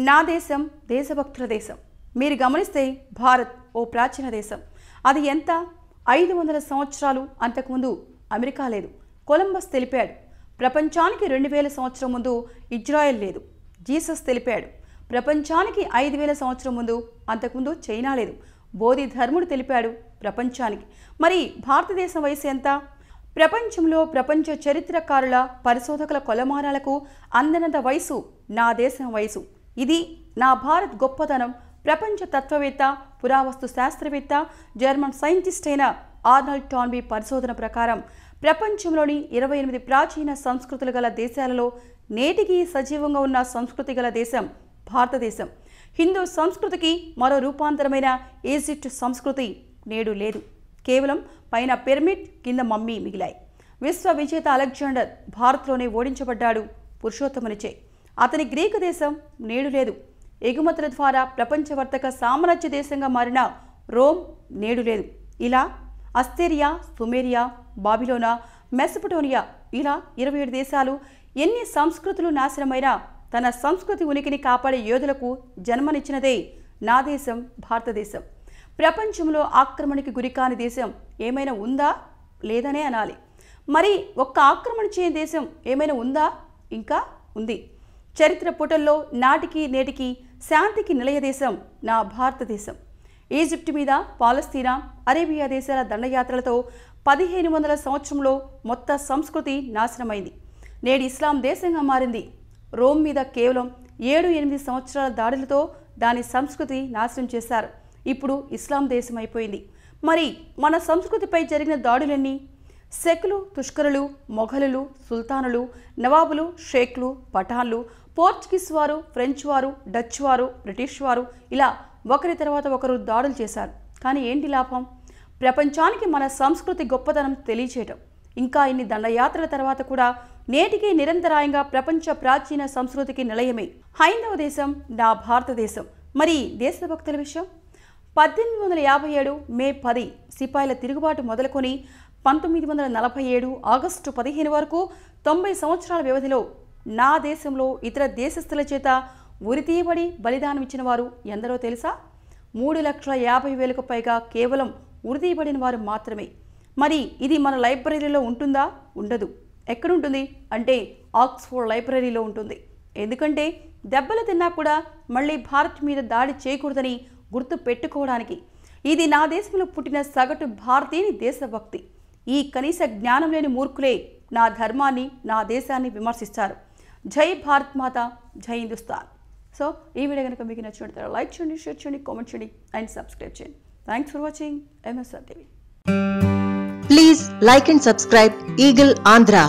నా దేశం దేశభక్తుల దేశం. మీరు గమనిస్తే భారత్ ఓ ప్రాచీన దేశం. అది ఎంత 500 సంవత్సరాలు అంతకుముందు అమెరికా లేదు. కొలంబస్ తెలిపాడు. ప్రపంచానికి 2000 సంవత్సరం ముందు ఇజ్రాయెల్ లేదు. జీసస్ తెలిపాడు. ప్రపంచానికి 5000 సంవత్సరం ముందు అంతకుముందు చైనా లేదు. బోధి ధర్ముడు తెలిపాడు ప్రపంచానికి. మరి భారతదేశం వయసు ఎంత? ప్రపంచంలో ప్రపంచ చరిత్రకారుల పరిశోధకుల కొలమానాలకు అందనంత వయసు నా దేశం వయసు. ఇది నా భారత్ గొప్పతనం. ప్రపంచ తత్వవేత్త, పురావస్తు శాస్త్రవేత్త, జర్మన్ సైంటిస్ట్ అయిన ఆర్నాల్డ్ టాన్బీ పరిశోధన ప్రకారం ప్రపంచంలోని 28 ప్రాచీన సంస్కృతులు గల దేశాలలో నేటికి సజీవంగా ఉన్న సంస్కృతి గల దేశం భారతదేశం. హిందూ సంస్కృతికి మరో రూపాంతరమైన ఈజిప్ట్ సంస్కృతి నేడు లేదు. కేవలం పైన పిరమిడ్, కింద మమ్మీ మిగిలాయి. విశ్వ విజేత అలెగ్జాండర్ భారత్లోనే ఓడించబడ్డాడు పురుషోత్తమునిచే. అతని గ్రీకు దేశం నేడు లేదు. ఎగుమతుల ద్వారా ప్రపంచ వర్తక సామ్రాజ్య దేశంగా మారిన రోమ్ నేడు లేదు. ఇలా అస్తేరియా, సుమేరియా, బాబిలోనా, మెసపటోనియా ఇలా 27 దేశాలు. ఎన్ని సంస్కృతులు నాశనమైనా తన సంస్కృతి ఉనికిని కాపాడే యోధులకు జన్మనిచ్చినదే నా దేశం భారతదేశం. ప్రపంచంలో ఆక్రమణకి గురికాని దేశం ఏమైనా ఉందా? లేదనే అనాలి. మరి ఒక్క ఆక్రమణ చేయని దేశం ఏమైనా ఉందా? ఇంకా ఉంది. చరిత్ర పుటల్లో నాటికి నేటికి శాంతికి నిలయ దేశం నా భారతదేశం. ఈజిప్ట్ మీద పాలస్తీనా, అరేబియా దేశాల దండయాత్రలతో 1500 సంవత్సరంలో మొత్తం సంస్కృతి నాశనమైంది. నేడు ఇస్లాం దేశంగా మారింది. రోమ్ మీద కేవలం 7-8 సంవత్సరాల దాడులతో దాని సంస్కృతి నాశనం చేశారు. ఇప్పుడు ఇస్లాం దేశం అయిపోయింది. మరి మన సంస్కృతిపై జరిగిన దాడులన్నీ సెకులు, తుష్కరులు, మొఘలులు, సుల్తానులు, నవాబులు, షేక్లు, పఠాన్లు, పోర్చుగీస్ వారు, ఫ్రెంచ్ వారు, డచ్ వారు, బ్రిటిష్ వారు ఇలా ఒకరి తర్వాత ఒకరు దాడులు చేశారు. కానీ ఏంటి లాభం? ప్రపంచానికి మన సంస్కృతి గొప్పతనం తెలియచేయటం. ఇంకా ఇన్ని దండయాత్రల తర్వాత కూడా నేటికి నిరంతరాయంగా ప్రపంచ ప్రాచీన సంస్కృతికి నిలయమే హైందవ దేశం నా భారతదేశం. మరి దేశభక్తుల విషయం 1857 మే 10 సిపాయిల తిరుగుబాటు మొదలుకొని 1947 ఆగస్టు 15 వరకు 90 సంవత్సరాల వ్యవధిలో నా దేశంలో ఇతర దేశస్థుల చేత ఉరితీయబడి బలిదానం ఇచ్చిన వారు ఎందరో తెలుసా? 3,50,000కు పైగా కేవలం ఉరితీయబడిన వారు మాత్రమే. మరి ఇది మన లైబ్రరీలో ఉంటుందా? ఉండదు. ఎక్కడుంటుంది అంటే ఆక్స్ఫోర్డ్ లైబ్రరీలో ఉంటుంది. ఎందుకంటే దెబ్బలు తిన్నా కూడా మళ్ళీ భారత్ మీద దాడి చేయకూడదని గుర్తు పెట్టుకోవడానికి. ఇది నా దేశంలో పుట్టిన సగటు భారతీయుని దేశభక్తి. ఈ కనీస జ్ఞానం లేని మూర్ఖులే నా ధర్మాన్ని, నా దేశాన్ని విమర్శిస్తారు. జై భారత్ మాత, జై హిందుస్థాన్. సో ఈ వీడియో కనుక మీకు నచ్చినట్లయితే లైక్ చేయండి, షేర్ చేయండి, కామెంట్ చేయండి అండ్ సబ్స్క్రైబ్ చేయండి. Thanks for watching MSR TV. Please like and subscribe Eagle Andhra.